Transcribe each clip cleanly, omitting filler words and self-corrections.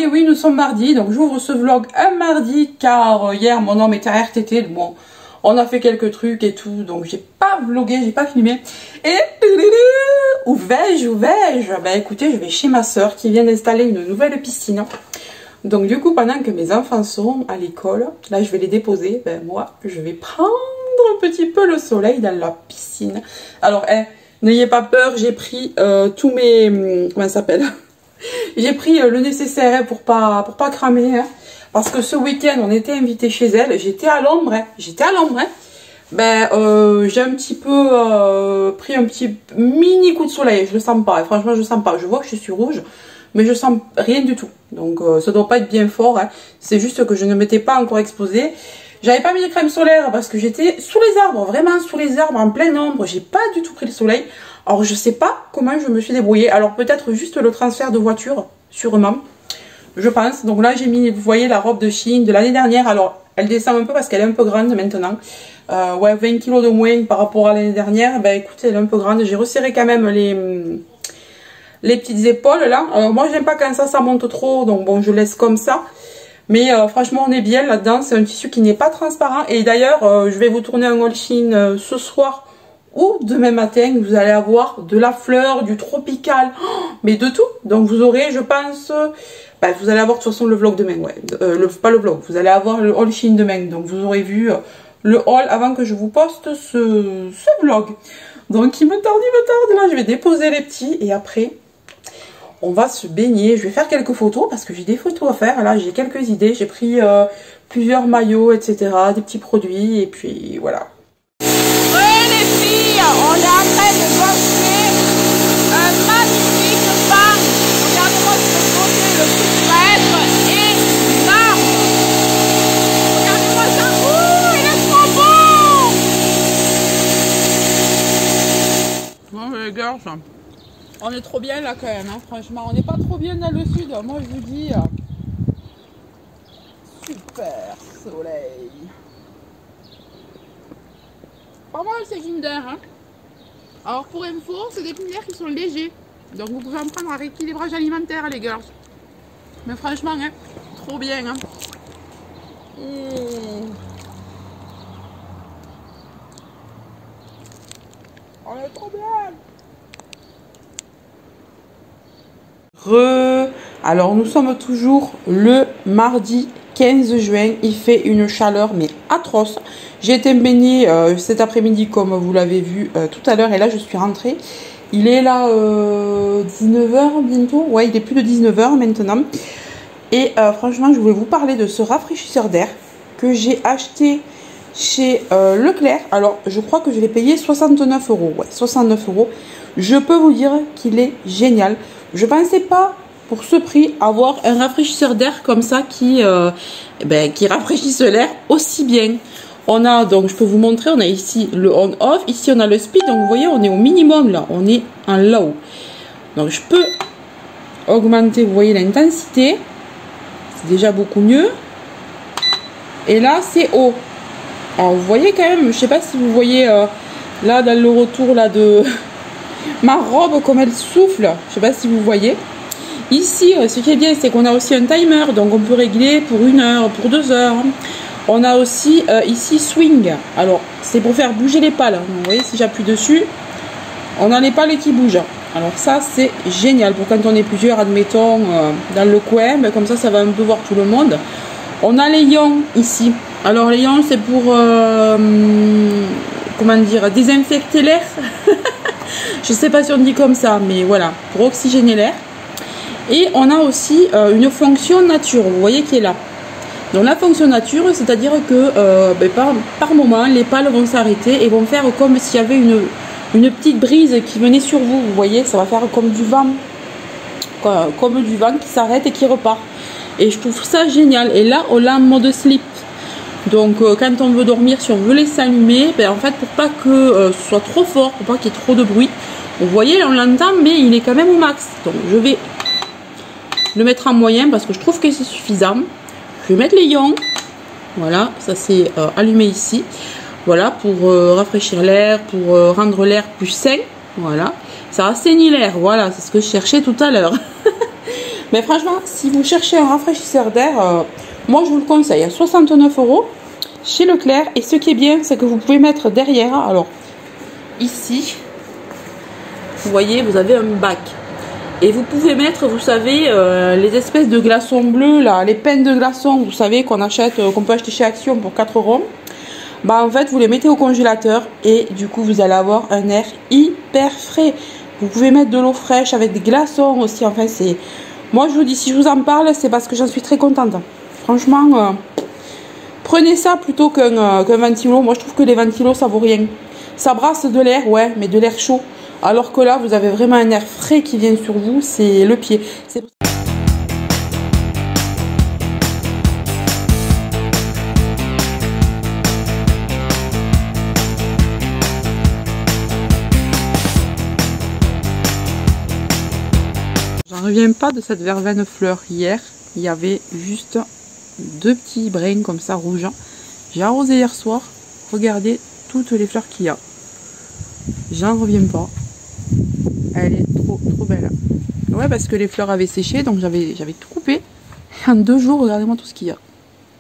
mardi, oui, nous sommes mardi, donc j'ouvre ce vlog un mardi, car hier, mon homme était à RTT, bon, on a fait quelques trucs et tout, donc j'ai pas vlogué, j'ai pas filmé. Et, où vais-je, Ben écoutez, je vais chez ma soeur qui vient d'installer une nouvelle piscine. Donc du coup, pendant que mes enfants sont à l'école, là je vais les déposer, ben moi, je vais prendre un petit peu le soleil dans la piscine. Alors, n'ayez pas peur, j'ai pris tous mes... comment ça s'appelle? J'ai pris le nécessaire pour pas cramer, hein, parce que ce week-end on était invités chez elle. J'étais à l'ombre, Ben j'ai un petit peu pris un petit mini coup de soleil. Je le sens pas, franchement je le sens pas. Je vois que je suis rouge, mais je sens rien du tout. Donc ça doit pas être bien fort, hein. C'est juste que je ne m'étais pas encore exposée. J'avais pas mis de crème solaire parce que j'étais sous les arbres, vraiment sous les arbres, en pleine ombre. J'ai pas du tout pris le soleil. Alors je sais pas comment je me suis débrouillée. Alors peut-être juste le transfert de voiture, sûrement, je pense. Donc là j'ai mis, vous voyez, la robe de Shein de l'année dernière. Alors elle descend un peu parce qu'elle est un peu grande maintenant. Ouais, 20 kg de moins par rapport à l'année dernière. Ben écoutez, elle est un peu grande. J'ai resserré quand même les petites épaules là. Alors moi j'aime pas quand ça monte trop, donc bon je laisse comme ça. Mais franchement on est bien là-dedans. C'est un tissu qui n'est pas transparent. Et d'ailleurs je vais vous tourner un haul Shein ce soir ou demain matin. Vous allez avoir de la fleur, du tropical, mais de tout. Donc vous aurez, je pense, vous allez avoir de toute façon le vlog demain. Ouais, pas le vlog, vous allez avoir le haul Shein demain. Donc vous aurez vu le haul avant que je vous poste ce vlog. Donc il me tarde là. Je vais déposer les petits et après on va se baigner. Je vais faire quelques photos parce que j'ai des photos à faire. Là, j'ai quelques idées. J'ai pris plusieurs maillots, etc. Des petits produits. Et puis, voilà. Ouais, les filles, on est en train de boxer un magnifique pain. Regardez-moi de ce côté, le sucrète et l'arbre. Regardez-moi ça. Ouh, il est trop beau. Bon, les gars, on est trop bien là quand même, hein, franchement. On n'est pas trop bien dans le sud. Moi, je vous dis, super soleil. Pas mal ces Kinder, hein. Alors pour info, c'est des Kinder qui sont légers. Donc vous pouvez en prendre à rééquilibrage alimentaire, les girls. Mais franchement, hein, trop bien, hein. On est trop bien. Alors nous sommes toujours le mardi 15 juin, il fait une chaleur mais atroce. J'ai été me baigner cet après-midi comme vous l'avez vu tout à l'heure et là je suis rentrée. Il est là 19h bientôt, ouais il est plus de 19h maintenant. Et franchement je voulais vous parler de ce rafraîchisseur d'air que j'ai acheté chez Leclerc. Alors je crois que je l'ai payé 69 €, ouais 69 €. Je peux vous dire qu'il est génial. Je pensais pas pour ce prix avoir un rafraîchisseur d'air comme ça qui rafraîchisse l'air aussi bien. On a donc, je peux vous montrer, on a ici le on-off, ici on a le speed, donc vous voyez on est au minimum là, on est en low. Donc je peux augmenter, vous voyez l'intensité, c'est déjà beaucoup mieux. Et là c'est haut. Alors vous voyez quand même, je sais pas si vous voyez là dans le retour là de ma robe comme elle souffle, je sais pas si vous voyez. Ici, ce qui est bien, c'est qu'on a aussi un timer, donc on peut régler pour 1 heure, pour 2 heures. On a aussi ici swing. Alors, c'est pour faire bouger les pales. Vous voyez, si j'appuie dessus, on a les pales qui bougent. Alors ça, c'est génial pour quand on est plusieurs, admettons, dans le coin. Mais comme ça va un peu voir tout le monde. On a les ions ici. Alors, les ions, c'est pour, comment dire, désinfecter l'air. Je sais pas si on dit comme ça, mais voilà, pour oxygéner l'air. Et on a aussi une fonction nature, vous voyez, qui est là. Donc la fonction nature, c'est-à-dire que par moment, les pales vont s'arrêter et vont faire comme s'il y avait une petite brise qui venait sur vous. Vous voyez, ça va faire comme du vent, comme du vent qui s'arrête et qui repart. Et je trouve ça génial. Et là, on l'a en mode sleep. Donc quand on veut dormir, si on veut les s'allumer, en fait, pour pas que ce soit trop fort, pour pas qu'il y ait trop de bruit. Vous voyez, là, on l'entend, mais il est quand même au max. Donc je vais le mettre en moyen parce que je trouve que c'est suffisant. Je vais mettre les ions. Voilà, ça c'est allumé ici. Voilà, pour rafraîchir l'air, pour rendre l'air plus sain. Voilà, ça assainit l'air. Voilà, c'est ce que je cherchais tout à l'heure. Mais franchement, si vous cherchez un rafraîchisseur d'air, moi je vous le conseille à 69 € chez Leclerc. Et ce qui est bien, c'est que vous pouvez mettre derrière, alors ici, vous voyez, vous avez un bac. Et vous pouvez mettre, vous savez, les espèces de glaçons bleus, là, les peines de glaçons, vous savez, qu'on achète, qu'on peut acheter chez Action pour 4 €. Bah en fait, vous les mettez au congélateur et du coup, vous allez avoir un air hyper frais. Vous pouvez mettre de l'eau fraîche avec des glaçons aussi. Enfin, c'est... Moi, je vous dis, si je vous en parle, c'est parce que j'en suis très contente. Franchement, prenez ça plutôt qu'un ventilo. Moi, je trouve que les ventilos, ça vaut rien. Ça brasse de l'air, ouais, mais de l'air chaud. Alors que là, vous avez vraiment un air frais qui vient sur vous, c'est le pied. J'en reviens pas de cette verveine fleur. Hier, il y avait juste 2 petits brins comme ça, rouges. J'ai arrosé hier soir. Regardez toutes les fleurs qu'il y a. J'en reviens pas. Elle est trop belle. Ouais, parce que les fleurs avaient séché, donc j'avais tout coupé. En 2 jours, regardez-moi tout ce qu'il y a.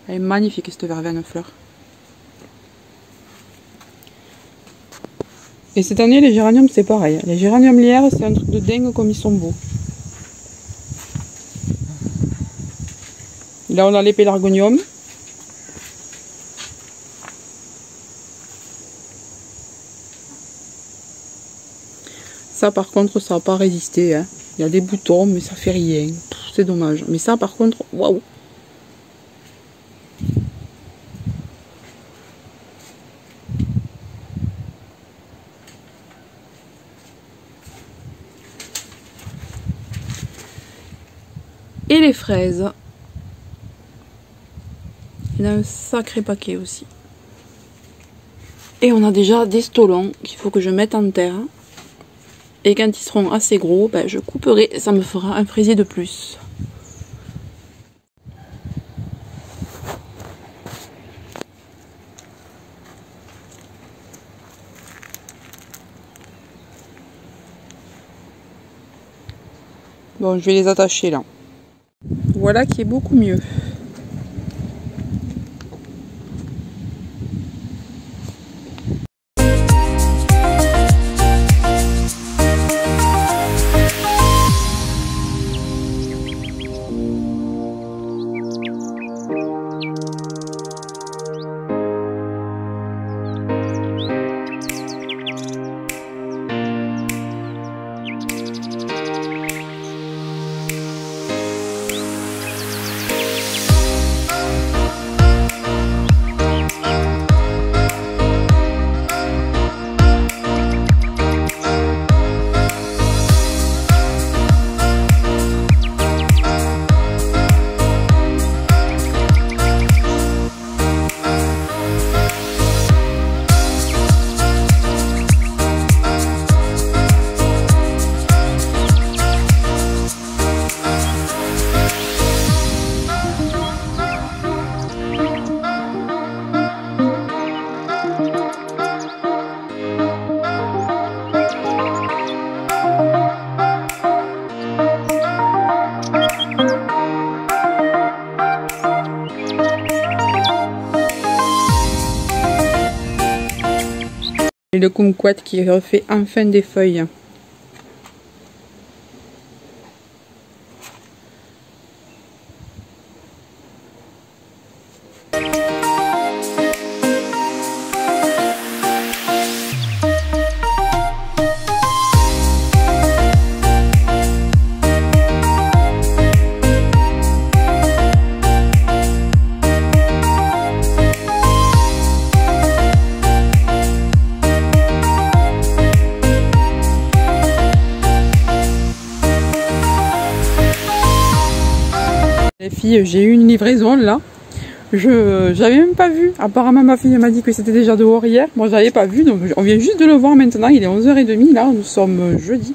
Elle est magnifique cette verveine fleur. Et cette année, les géraniums, c'est pareil. Les géraniums lierre, c'est un truc de dingue comme ils sont beaux. Là, on a les pélargoniums. Ça, par contre, ça n'a pas résisté. Hein. Il y a des boutons, mais ça fait rien. C'est dommage. Mais ça, par contre, waouh! Et les fraises. Il y en a un sacré paquet aussi. Et on a déjà des stolons qu'il faut que je mette en terre. Et quand ils seront assez gros, ben, je couperai, ça me fera un fraisier de plus. Bon, je vais les attacher là. Voilà qui est beaucoup mieux. Et le kumquat qui refait enfin des feuilles. Les filles, j'ai eu une livraison là. J'avais même pas vu. Apparemment ma fille m'a dit que c'était déjà dehors hier. Moi j'avais pas vu, donc on vient juste de le voir maintenant. Il est 11h30 là, nous sommes jeudi.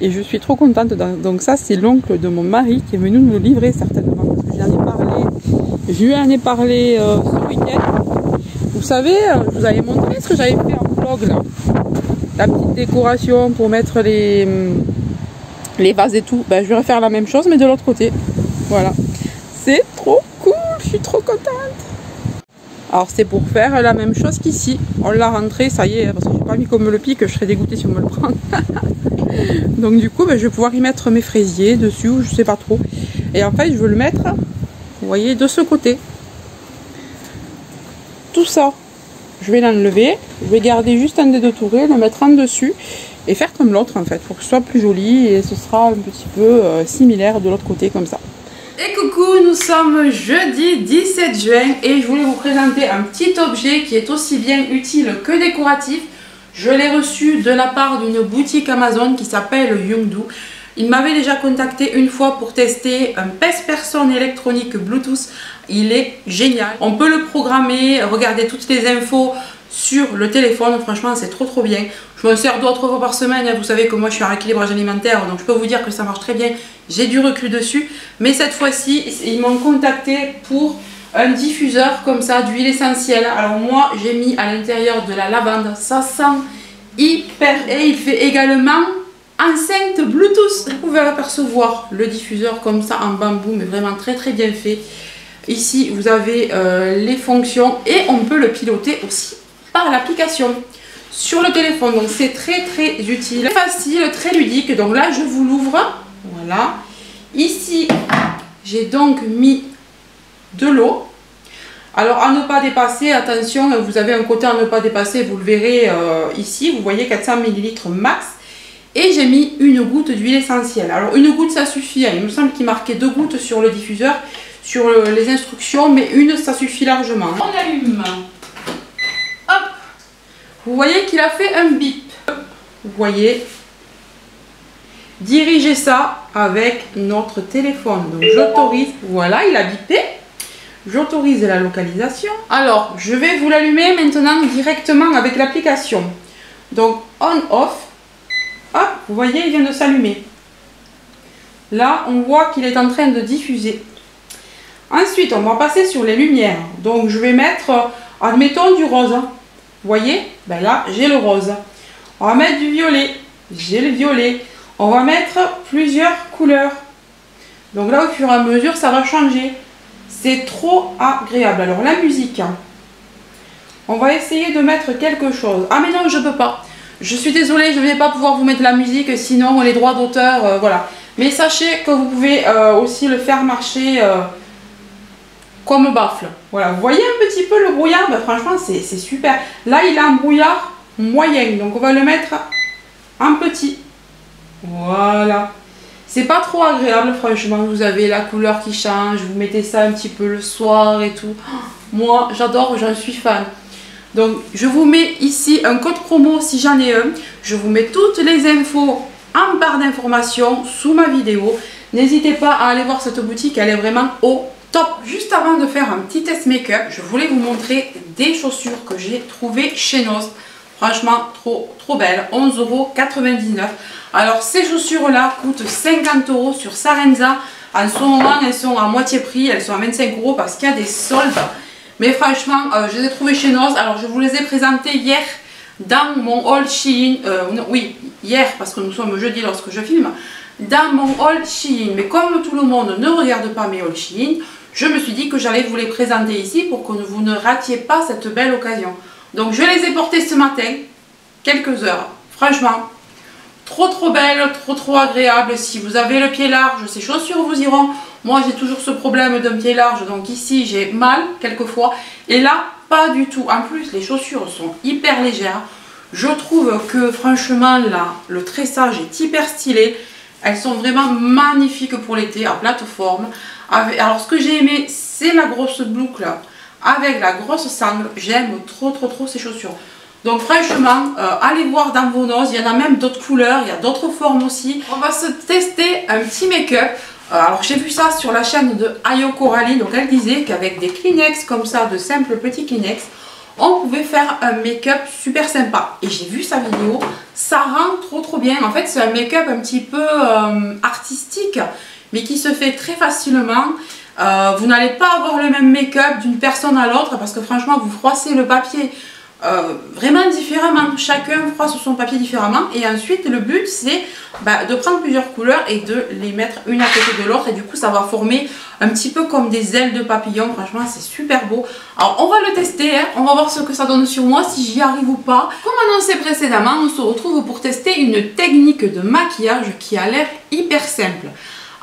Et je suis trop contente. Donc ça c'est l'oncle de mon mari qui est venu nous le livrer certainement. Parce que je lui en ai parlé. Je lui en ai parlé ce week-end. Vous savez, je vous avais montré ce que j'avais fait en vlog là. La petite décoration pour mettre les vases et tout, ben, je vais refaire la même chose mais de l'autre côté. Voilà, c'est trop cool, je suis trop contente. Alors c'est pour faire la même chose qu'ici. On l'a rentré, ça y est, parce que j'ai pas mis comme le pic, je serais dégoûtée si on me le prend. Donc du coup, ben, je vais pouvoir y mettre mes fraisiers dessus, ou je sais pas trop. Et en fait, je veux le mettre, vous voyez, de ce côté. Tout ça, je vais l'enlever. Je vais garder juste un des deux tourés, le mettre en dessus. Et faire comme l'autre en fait, pour que ce soit plus joli. Et ce sera un petit peu similaire de l'autre côté, comme ça. Et coucou, nous sommes jeudi 17 juin et je voulais vous présenter un petit objet qui est aussi bien utile que décoratif. Je l'ai reçu de la part d'une boutique Amazon qui s'appelle Youngdo. Il m'avait déjà contacté une fois pour tester un pèse-personne électronique Bluetooth. Il est génial. On peut le programmer, regarder toutes les infos sur le téléphone. Franchement, c'est trop bien. Je me sers d'autres fois par semaine. Vous savez que moi, je suis en rééquilibrage alimentaire. Donc, je peux vous dire que ça marche très bien. J'ai du recul dessus. Mais cette fois-ci, ils m'ont contacté pour un diffuseur comme ça d'huile essentielle. Alors, moi, j'ai mis à l'intérieur de la lavande. Ça sent hyper. Et il fait également enceinte Bluetooth. Vous pouvez apercevoir le diffuseur comme ça en bambou, mais vraiment très bien fait. Ici, vous avez les fonctions et on peut le piloter aussi par l'application sur le téléphone. Donc, c'est très utile, facile, très ludique. Donc là, je vous l'ouvre. Voilà. Ici, j'ai donc mis de l'eau. Alors, à ne pas dépasser, attention, vous avez un côté à ne pas dépasser, vous le verrez ici. Vous voyez 400 ml max. Et j'ai mis une goutte d'huile essentielle. Alors, une goutte, ça suffit. Il me semble qu'il marquait 2 gouttes sur le diffuseur, sur les instructions, mais une, ça suffit largement. On allume. Hop. Vous voyez qu'il a fait un bip. Vous voyez. Dirigez ça avec notre téléphone. Donc, j'autorise. Voilà, il a bipé. J'autorise la localisation. Alors, je vais vous l'allumer maintenant directement avec l'application. Donc, on-off. Hop, vous voyez, il vient de s'allumer. Là, on voit qu'il est en train de diffuser. Ensuite, on va passer sur les lumières. Donc, je vais mettre, admettons, du rose. Vous voyez? Ben là, j'ai le rose. On va mettre du violet. J'ai le violet. On va mettre plusieurs couleurs. Donc là, au fur et à mesure, ça va changer. C'est trop agréable. Alors, la musique. On va essayer de mettre quelque chose. Ah, mais non, je ne peux pas. Je suis désolée, je ne vais pas pouvoir vous mettre la musique, sinon les droits d'auteur, voilà. Mais sachez que vous pouvez aussi le faire marcher comme baffle. Voilà, vous voyez un petit peu le brouillard, ben, franchement c'est super. Là il a un brouillard moyen, donc on va le mettre en petit. Voilà. C'est pas trop agréable, franchement, vous avez la couleur qui change, vous mettez ça un petit peu le soir et tout. Moi j'adore, j'en suis fan. Donc, je vous mets ici un code promo si j'en ai un. Je vous mets toutes les infos en barre d'informations sous ma vidéo. N'hésitez pas à aller voir cette boutique, elle est vraiment au top. Juste avant de faire un petit test make-up, je voulais vous montrer des chaussures que j'ai trouvées chez Noz. Franchement, trop belles. 11,99 €. Alors, ces chaussures-là coûtent 50 € sur Sarenza. En ce moment, elles sont à moitié prix. Elles sont à 25 € parce qu'il y a des soldes. Mais franchement, je les ai trouvées chez Noz. Alors, je vous les ai présentées hier dans mon haul Shein. Oui, hier, parce que nous sommes jeudi lorsque je filme. Dans mon haul Shein. Mais comme tout le monde ne regarde pas mes hauls Shein, je me suis dit que j'allais vous les présenter ici pour que vous ne ratiez pas cette belle occasion. Donc, je les ai portées ce matin, quelques heures. Franchement, trop belles, trop agréables. Si vous avez le pied large, ces chaussures vous iront. Moi, j'ai toujours ce problème d'un pied large, donc ici, j'ai mal quelquefois. Et là, pas du tout. En plus, les chaussures sont hyper légères. Je trouve que, franchement, là, le tressage est hyper stylé. Elles sont vraiment magnifiques pour l'été, à plateforme. Alors, ce que j'ai aimé, c'est la grosse boucle avec la grosse sangle. J'aime trop ces chaussures. Donc, franchement, allez voir dans vos Noz. Il y en a même d'autres couleurs, il y a d'autres formes aussi. On va se tester un petit make-up. Alors j'ai vu ça sur la chaîne de Ayo Coralie, donc elle disait qu'avec des Kleenex comme ça, de simples petits Kleenex, on pouvait faire un make-up super sympa. Et j'ai vu sa vidéo, ça rend trop bien. En fait c'est un make-up un petit peu artistique, mais qui se fait très facilement. Vous n'allez pas avoir le même make-up d'une personne à l'autre, parce que franchement vous froissez le papier vraiment différemment. Chacun fera sur son papier différemment. Et ensuite, le but, c'est de prendre plusieurs couleurs et de les mettre une à côté de l'autre. Et du coup, ça va former un petit peu comme des ailes de papillon. Franchement, c'est super beau. Alors, on va le tester. Hein. On va voir ce que ça donne sur moi, si j'y arrive ou pas. Comme annoncé précédemment, on se retrouve pour tester une technique de maquillage qui a l'air hyper simple.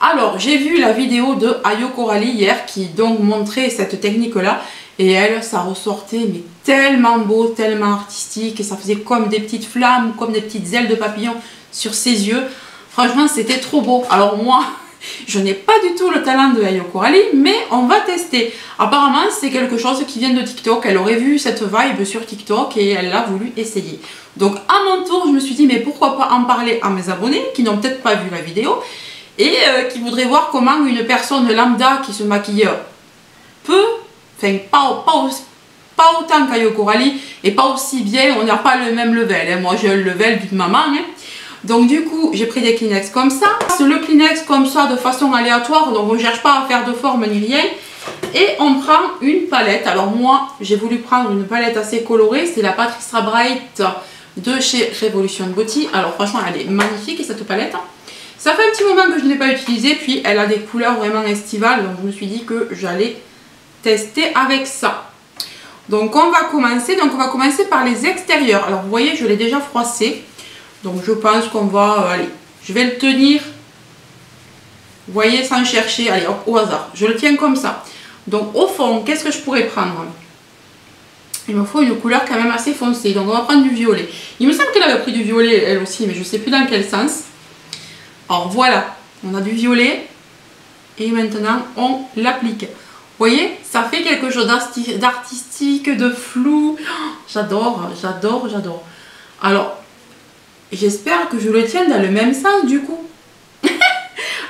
Alors, j'ai vu la vidéo de Ayo Coralie hier qui donc montrait cette technique-là. Et elle, ça ressortait mais tellement beau, tellement artistique. Et ça faisait comme des petites flammes, comme des petites ailes de papillon sur ses yeux. Franchement, c'était trop beau. Alors moi, je n'ai pas du tout le talent de Ayo Coralie, mais on va tester. Apparemment, c'est quelque chose qui vient de TikTok. Elle aurait vu cette vibe sur TikTok et elle l'a voulu essayer. Donc, à mon tour, je me suis dit, mais pourquoi pas en parler à mes abonnés qui n'ont peut-être pas vu la vidéo et qui voudraient voir comment une personne lambda qui se maquille peut, enfin pas autant qu'Ayo Coralie et pas aussi bien, on n'a pas le même level. Hein. Moi j'ai le level d'une maman. Hein. Donc du coup j'ai pris des Kleenex comme ça. C'est le Kleenex comme ça de façon aléatoire, donc on ne cherche pas à faire de forme ni rien. Et on prend une palette. Alors moi j'ai voulu prendre une palette assez colorée, c'est la Patricia Bright de chez Revolution Beauty. Alors franchement elle est magnifique cette palette. Ça fait un petit moment que je ne l'ai pas utilisée, puis elle a des couleurs vraiment estivales, donc je me suis dit que j'allais tester avec ça. Donc on va commencer par les extérieurs. Alors vous voyez, je l'ai déjà froissé, donc je pense qu'on va allez, je vais le tenir, vous voyez, sans chercher, allez hop, au hasard, je le tiens comme ça. Donc au fond, qu'est-ce que je pourrais prendre? Il me faut une couleur quand même assez foncée, donc on va prendre du violet. Il me semble qu'elle avait pris du violet elle aussi, mais je ne sais plus dans quel sens. Alors voilà, on a du violet et maintenant on l'applique. Vous voyez, ça fait quelque chose d'artistique, de flou. J'adore, j'adore, j'adore. Alors, j'espère que je le tiens dans le même sens du coup.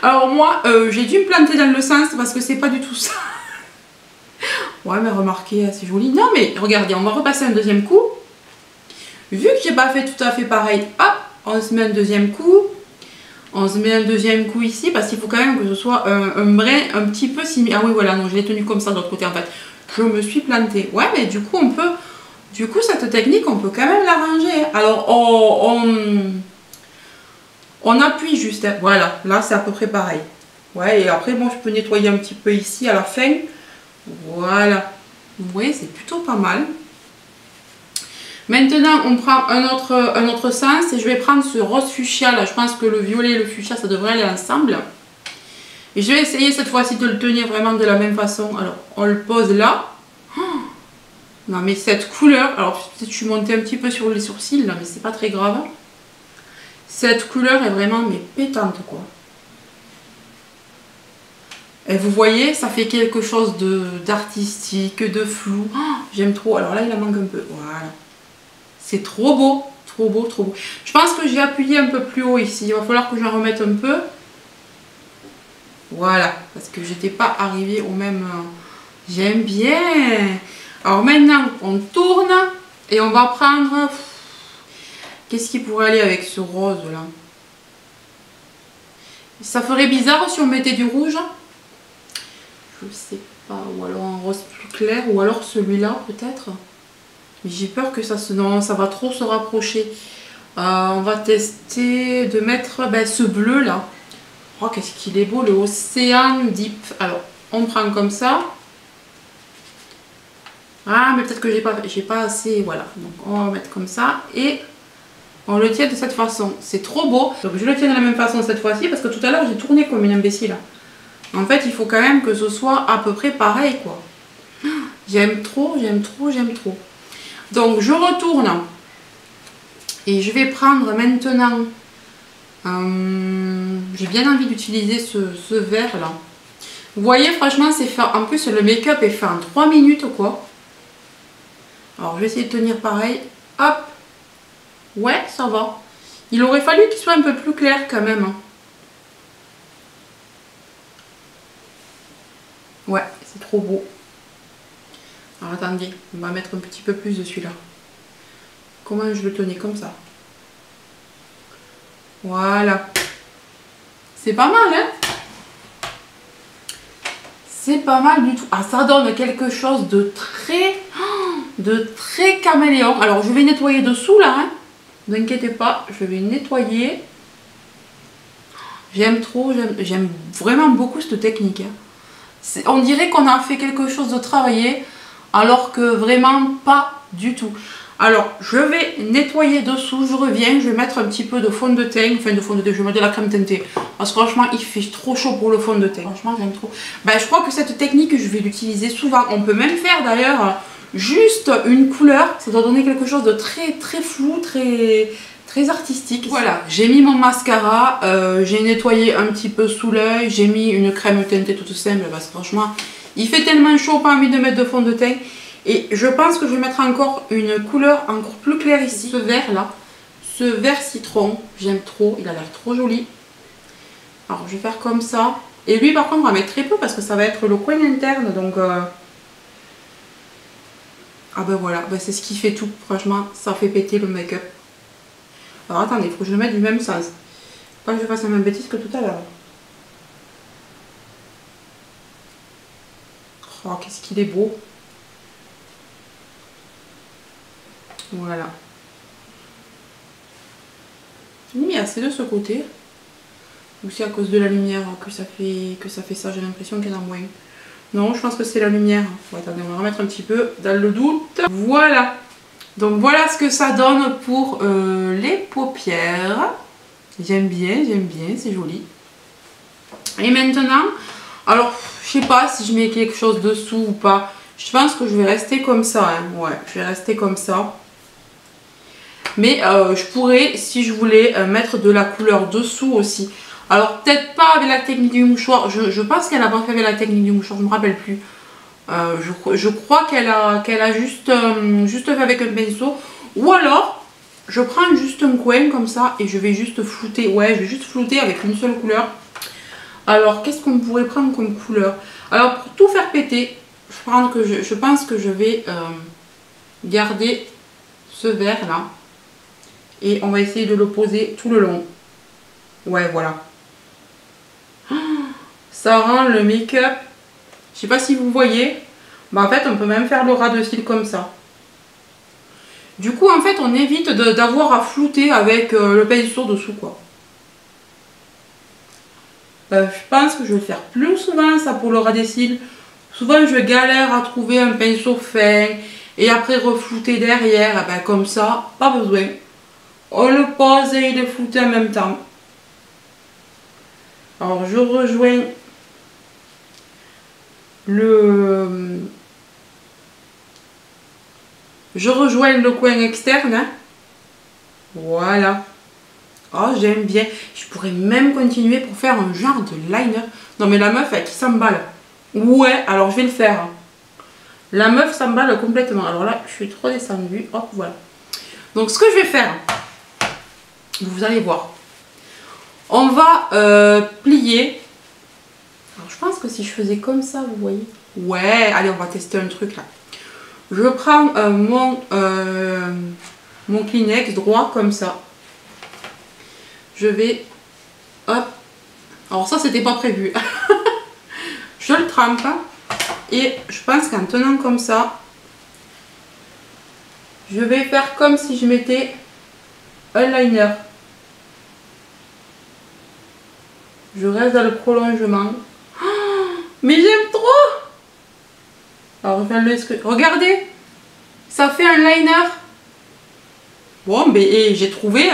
Alors moi, j'ai dû me planter dans le sens parce que c'est pas du tout ça. Ouais, mais remarquez, c'est joli. Non, mais regardez, on va repasser un deuxième coup. Vu que j'ai pas fait tout à fait pareil, hop, on se met un deuxième coup. On se met un deuxième coup ici parce qu'il faut quand même que ce soit un brin un petit peu similaire. Ah oui, voilà, non, je l'ai tenu comme ça de l'autre côté en fait. Je me suis plantée. Ouais, mais du coup, on peut... Du coup, cette technique, on peut quand même l'arranger. Alors, on appuie juste. Hein. Voilà, là, c'est à peu près pareil. Ouais, et après, moi, je peux nettoyer un petit peu ici à la fin. Voilà. Vous voyez, c'est plutôt pas mal. Maintenant, on prend un autre sens et je vais prendre ce rose fuchsia là. Je pense que le violet et le fuchsia, ça devrait aller ensemble. Et je vais essayer cette fois-ci de le tenir vraiment de la même façon. Alors, on le pose là. Oh, non, mais cette couleur, alors peut-être que je suis montée un petit peu sur les sourcils là, mais c'est pas très grave. Cette couleur est vraiment mais pétante quoi. Et vous voyez, ça fait quelque chose d'artistique, de flou. Oh, j'aime trop. Alors là, il en manque un peu. Voilà. C'est trop beau, trop beau, trop beau. Je pense que j'ai appuyé un peu plus haut ici. Il va falloir que j'en remette un peu. Voilà, parce que j'étais pas arrivée au même... J'aime bien. Alors maintenant, on tourne et on va prendre... Qu'est-ce qui pourrait aller avec ce rose là? Ça ferait bizarre si on mettait du rouge. Je sais pas, ou alors un rose plus clair, ou alors celui-là peut-être. Mais j'ai peur que ça va trop se rapprocher. On va tester de mettre ce bleu là. Oh, qu'est-ce qu'il est beau, le Océan Deep. Alors, on prend comme ça. Ah, mais peut-être que j'ai pas assez. Voilà, donc on va mettre comme ça. Et on le tient de cette façon. C'est trop beau. Donc je le tiens de la même façon cette fois-ci parce que tout à l'heure j'ai tourné comme une imbécile. En fait, il faut quand même que ce soit à peu près pareil quoi. J'aime trop, j'aime trop, j'aime trop. Donc je retourne et je vais prendre maintenant, j'ai bien envie d'utiliser ce vert là. Vous voyez franchement c'est fait, en plus le make-up est fait en 3 minutes quoi. Alors je vais essayer de tenir pareil, hop, ouais ça va. Il aurait fallu qu'il soit un peu plus clair quand même. Ouais, c'est trop beau. Alors attendez, on va mettre un petit peu plus de celui-là. Comment je le tenais comme ça? Voilà. C'est pas mal, hein? C'est pas mal du tout. Ah, ça donne quelque chose de très... de très caméléon. Alors je vais nettoyer dessous là, hein. Ne vous inquiétez pas, je vais nettoyer. J'aime trop, j'aime vraiment beaucoup cette technique. Hein. On dirait qu'on a fait quelque chose de travaillé, alors que vraiment pas du tout. Alors je vais nettoyer dessous, je reviens, je vais mettre un petit peu de fond de teint, enfin de fond de teint, je vais mettre de la crème teintée. Parce que franchement il fait trop chaud pour le fond de teint. Franchement j'aime trop. Ben, je crois que cette technique je vais l'utiliser souvent. On peut même faire d'ailleurs juste une couleur, ça doit donner quelque chose de très flou, très artistique. Voilà, j'ai mis mon mascara, j'ai nettoyé un petit peu sous l'œil, j'ai mis une crème teintée toute simple parce que franchement il fait tellement chaud, pas envie de mettre de fond de teint. Et je pense que je vais mettre encore une couleur encore plus claire ici, ce vert là, ce vert citron, j'aime trop, il a l'air trop joli. Alors je vais faire comme ça, et lui par contre on va mettre très peu parce que ça va être le coin interne, donc ah ben voilà, ben c'est ce qui fait tout, franchement ça fait péter le make-up. Alors attendez, il faut que je le mette du même sens. Pas que je fasse la même bêtise que tout à l'heure. Oh, qu'est-ce qu'il est beau. Voilà. J'ai mis assez de ce côté. Ou c'est à cause de la lumière que ça fait ça, j'ai l'impression qu'il y en a moins. Non, je pense que c'est la lumière. Bon, attendez, on va remettre un petit peu dans le doute. Voilà. Donc voilà ce que ça donne pour les paupières. J'aime bien, c'est joli. Et maintenant, alors je sais pas si je mets quelque chose dessous ou pas. Je pense que je vais rester comme ça. Hein. Ouais, je vais rester comme ça. Mais je pourrais, si je voulais, mettre de la couleur dessous aussi. Alors peut-être pas avec la technique du mouchoir. Je pense qu'elle a pas fait avec la technique du mouchoir, je me rappelle plus. Je crois qu'elle a juste fait avec un pinceau. Ou alors, je prends juste un coin comme ça et je vais juste flouter. Ouais, je vais juste flouter avec une seule couleur. Alors, qu'est-ce qu'on pourrait prendre comme couleur? Alors, pour tout faire péter, je pense que je vais garder ce vert là. Et on va essayer de le poser tout le long. Ouais, voilà. Ça rend le make-up. Je sais pas si vous voyez. Bah en fait, on peut même faire le ras de cils comme ça. Du coup, en fait, on évite d'avoir à flouter avec le pinceau dessous, quoi. Je pense que je vais le faire plus souvent, ça, pour le ras des cils. Souvent, je galère à trouver un pinceau fin. Et après, reflouter derrière. Et ben, comme ça, pas besoin. On le pose et il est flouté en même temps. Alors je rejoins le coin externe. Hein. Voilà. Oh, j'aime bien. Je pourrais même continuer pour faire un genre de liner. Non mais la meuf elle qui s'emballe. Ouais, alors je vais le faire. La meuf s'emballe complètement. Alors là, je suis trop descendue. Hop, voilà. Donc ce que je vais faire, vous allez voir. On va plier. Alors je pense que si je faisais comme ça, vous voyez. Ouais, allez, on va tester un truc là. Je prends mon Kleenex droit comme ça. Je vais... Hop. Alors ça, c'était pas prévu. Je le trempe. Et je pense qu'en tenant comme ça, je vais faire comme si je mettais un liner. Je reste dans le prolongement. Oh, mais j'aime trop! Alors, regardez! Ça fait un liner. Bon, ben, j'ai trouvé...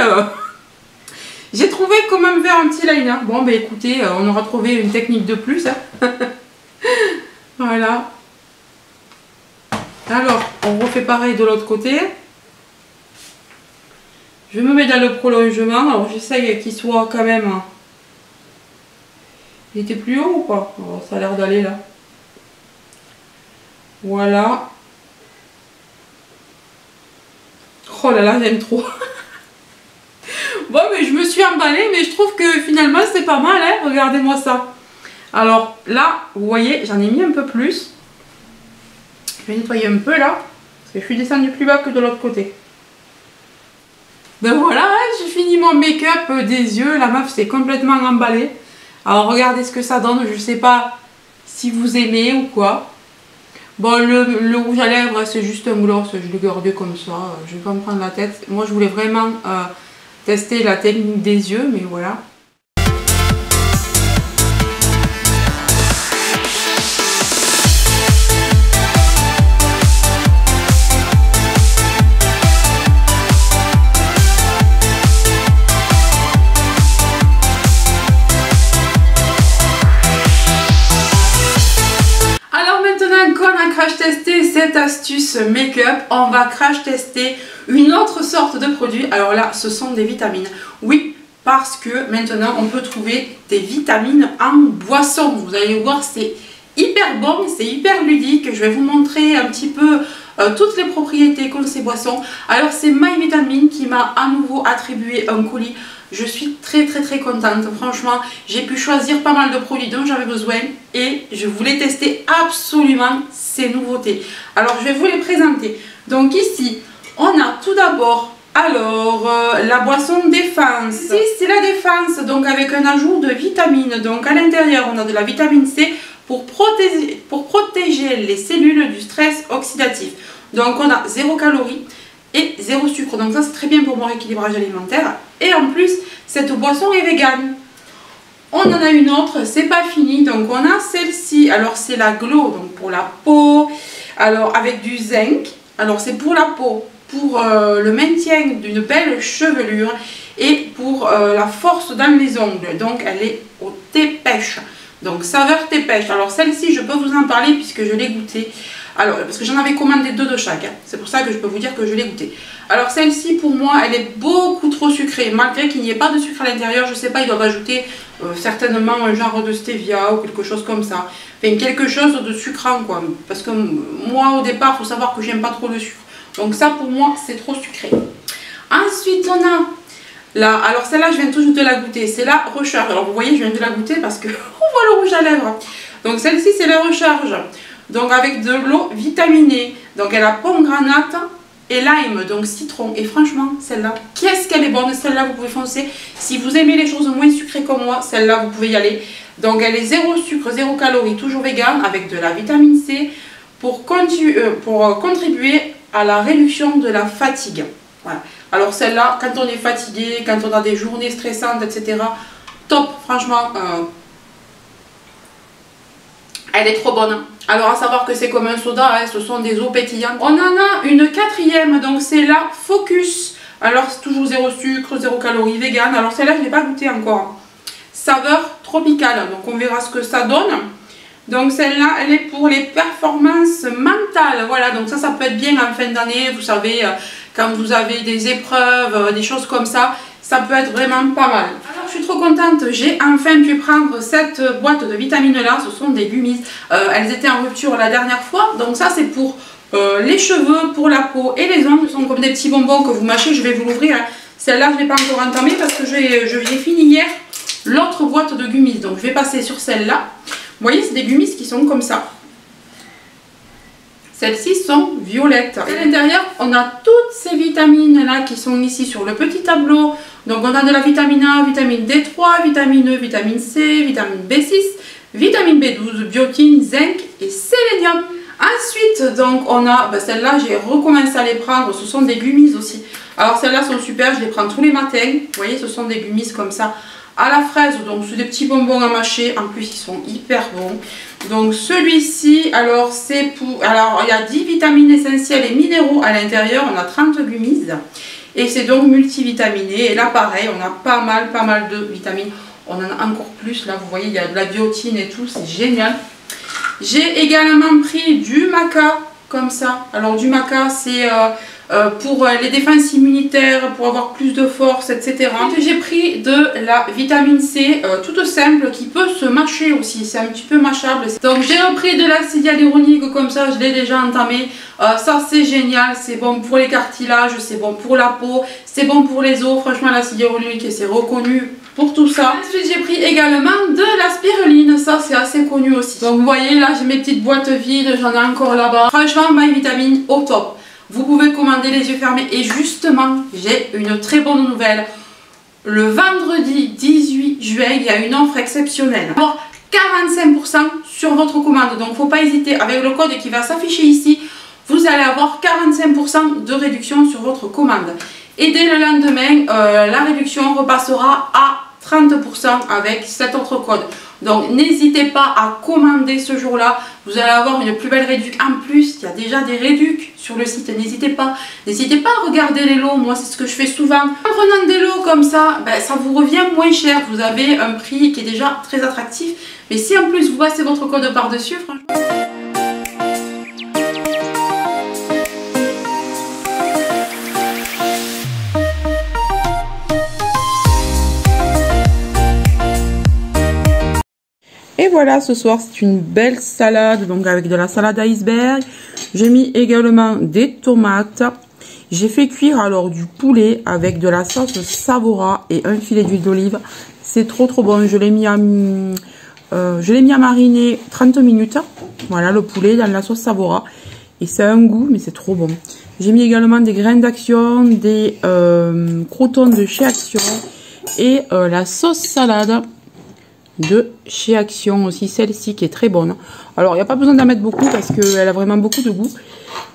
j'ai trouvé comment faire un petit liner. Bon, ben, écoutez, on aura trouvé une technique de plus. Hein. Voilà. Alors, on refait pareil de l'autre côté. Je me mets dans le prolongement. Alors, j'essaye qu'il soit quand même... Il était plus haut ou pas? Oh, ça a l'air d'aller là. Voilà. Oh là là, j'aime trop. Bon, mais je me suis emballée, mais je trouve que finalement c'est pas mal, hein. Regardez-moi ça. Alors là, vous voyez, j'en ai mis un peu plus. Je vais nettoyer un peu là, parce que je suis descendue plus bas que de l'autre côté. Ben voilà, hein, j'ai fini mon make-up des yeux. La meuf s'est complètement emballée. Alors regardez ce que ça donne, je sais pas si vous aimez ou quoi. Bon, le rouge à lèvres, c'est juste un gloss, je l'ai gardé comme ça, je vais pas me prendre la tête. Moi, je voulais vraiment tester la technique des yeux, mais voilà. Crash tester cette astuce make-up, on va crash tester une autre sorte de produit. Alors là, ce sont des vitamines. Oui, parce que maintenant on peut trouver des vitamines en boisson. Vous allez voir, c'est hyper bon, c'est hyper ludique. Je vais vous montrer un petit peu toutes les propriétés qu'ont ces boissons. Alors c'est My Vitamine qui m'a à nouveau attribué un colis. Je suis très contente, franchement j'ai pu choisir pas mal de produits dont j'avais besoin et je voulais tester absolument ces nouveautés. Alors je vais vous les présenter. Donc ici on a tout d'abord la boisson défense. Ici c'est la défense, donc avec un ajout de vitamines. Donc à l'intérieur on a de la vitamine C pour protéger les cellules du stress oxydatif. Donc on a 0 calories et 0 sucre, donc ça c'est très bien pour mon rééquilibrage alimentaire. Et en plus cette boisson est végane. On en a une autre, c'est pas fini, donc on a celle-ci. Alors c'est la Glow, donc pour la peau, alors avec du zinc. Alors c'est pour la peau, pour le maintien d'une belle chevelure et pour la force dans les ongles. Donc elle est au thé pêche, donc saveur thé pêche. Alors celle-ci je peux vous en parler puisque je l'ai goûtée. Alors, parce que j'en avais commandé 2 de chaque, hein. C'est pour ça que je peux vous dire que je l'ai goûté. Alors celle-ci pour moi elle est beaucoup trop sucrée, malgré qu'il n'y ait pas de sucre à l'intérieur. Je sais pas, ils doivent ajouter certainement un genre de stevia ou quelque chose comme ça. Enfin quelque chose de sucrant quoi, parce que moi au départ il faut savoir que j'aime pas trop le sucre. Donc ça pour moi c'est trop sucré. Ensuite on a là, alors celle-là je viens tout juste de la goûter, c'est la recharge. Alors vous voyez je viens de la goûter parce que on voit le rouge à lèvres. Donc celle-ci c'est la recharge. Donc avec de l'eau vitaminée, donc elle a pomme granate et lime, donc citron. Et franchement celle-là, qu'est-ce qu'elle est bonne, celle-là vous pouvez foncer. Si vous aimez les choses moins sucrées comme moi, celle-là vous pouvez y aller. Donc elle est 0 sucre, 0 calories, toujours vegan, avec de la vitamine C pour contribuer à la réduction de la fatigue. Voilà. Alors celle-là, quand on est fatigué, quand on a des journées stressantes, etc., top, franchement, elle est trop bonne. Alors à savoir que c'est comme un soda, hein, ce sont des eaux pétillantes. On en a une quatrième, donc c'est la Focus. Alors c'est toujours 0 sucre, 0 calories, vegan. Alors celle-là je n'ai pas goûté encore. Saveur tropicale, donc on verra ce que ça donne. Donc celle-là elle est pour les performances mentales. Voilà, donc ça peut être bien en fin d'année. Vous savez, quand vous avez des épreuves, des choses comme ça, ça peut être vraiment pas mal. Alors je suis trop contente, j'ai enfin pu prendre cette boîte de vitamines là, ce sont des gummies. Elles étaient en rupture la dernière fois, donc ça c'est pour les cheveux, pour la peau et les ongles. Ce sont comme des petits bonbons que vous mâchez, je vais vous l'ouvrir. Hein. Celle-là je ne l'ai pas encore entamée parce que j'ai fini hier l'autre boîte de gummies, donc je vais passer sur celle-là. Vous voyez c'est des gummies qui sont comme ça. Celles-ci sont violettes. À l'intérieur, on a toutes ces vitamines-là qui sont ici sur le petit tableau. Donc on a de la vitamine A, vitamine D3, vitamine E, vitamine C, vitamine B6, vitamine B12, biotine, zinc et sélénium. Ensuite, donc on a, celles-là, j'ai recommencé à les prendre. Ce sont des gummies aussi. Alors celles-là sont super, je les prends tous les matins. Vous voyez, ce sont des gummies comme ça à la fraise. Donc c'est des petits bonbons à mâcher. En plus, ils sont hyper bons. Donc celui-ci, alors c'est pour... Alors il y a 10 vitamines essentielles et minéraux à l'intérieur, on a 30 gummies. Et c'est donc multivitaminé. Et là pareil, on a pas mal de vitamines. On en a encore plus, là vous voyez, il y a de la biotine et tout, c'est génial. J'ai également pris du maca, comme ça. Alors du maca, c'est... pour les défenses immunitaires, pour avoir plus de force, etc. J'ai pris de la vitamine C toute simple qui peut se mâcher aussi, c'est un petit peu mâchable. Donc j'ai repris de l'acide hyaluronique comme ça, je l'ai déjà entamé. Ça c'est génial, c'est bon pour les cartilages, c'est bon pour la peau, c'est bon pour les os. Franchement l'acide hyaluronique c'est reconnu pour tout ça. Ensuite j'ai pris également de la spiruline, ça c'est assez connu aussi. Donc vous voyez là j'ai mes petites boîtes vides, j'en ai encore là-bas. Franchement My Vitamine au top. Vous pouvez commander les yeux fermés et justement, j'ai une très bonne nouvelle. Le vendredi 18 juin, il y a une offre exceptionnelle. Alors, 45% sur votre commande. Donc, il ne faut pas hésiter. Avec le code qui va s'afficher ici, vous allez avoir 45% de réduction sur votre commande. Et dès le lendemain, la réduction repassera à 30% avec cet autre code. Donc, n'hésitez pas à commander ce jour-là. Vous allez avoir une plus belle réduction. En plus, il y a déjà des réductions sur le site. N'hésitez pas à regarder les lots. Moi, c'est ce que je fais souvent. En prenant des lots comme ça, ben, ça vous revient moins cher. Vous avez un prix qui est déjà très attractif. Mais si en plus, vous passez votre code par-dessus, franchement... Et voilà, ce soir, c'est une belle salade, donc avec de la salade iceberg. J'ai mis également des tomates. J'ai fait cuire alors du poulet avec de la sauce Savora et un filet d'huile d'olive. C'est trop bon. Je l'ai mis à mariner 30 minutes. Voilà, le poulet dans la sauce Savora. Et c'est un goût, mais c'est trop bon. J'ai mis également des graines d'action, des croûtons de chez Action et la sauce salade de chez Action aussi, celle-ci qui est très bonne. Alors, il n'y a pas besoin d'en mettre beaucoup parce qu'elle a vraiment beaucoup de goût.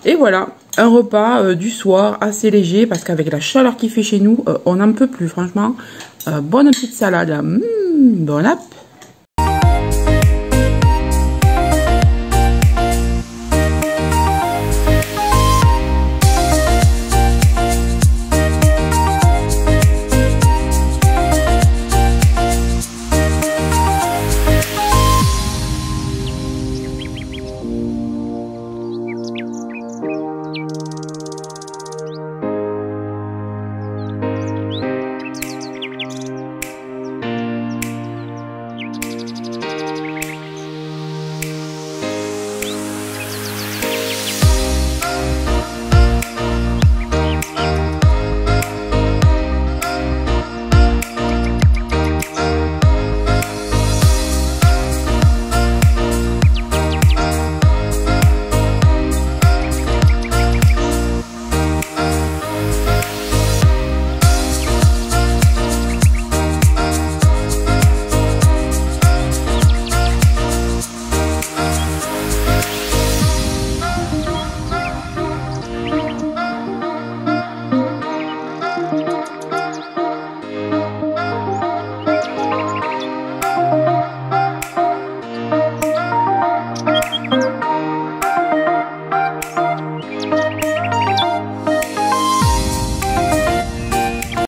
Et voilà, un repas du soir assez léger parce qu'avec la chaleur qui fait chez nous, on n'en peut plus, franchement. Bonne petite salade. Bon app.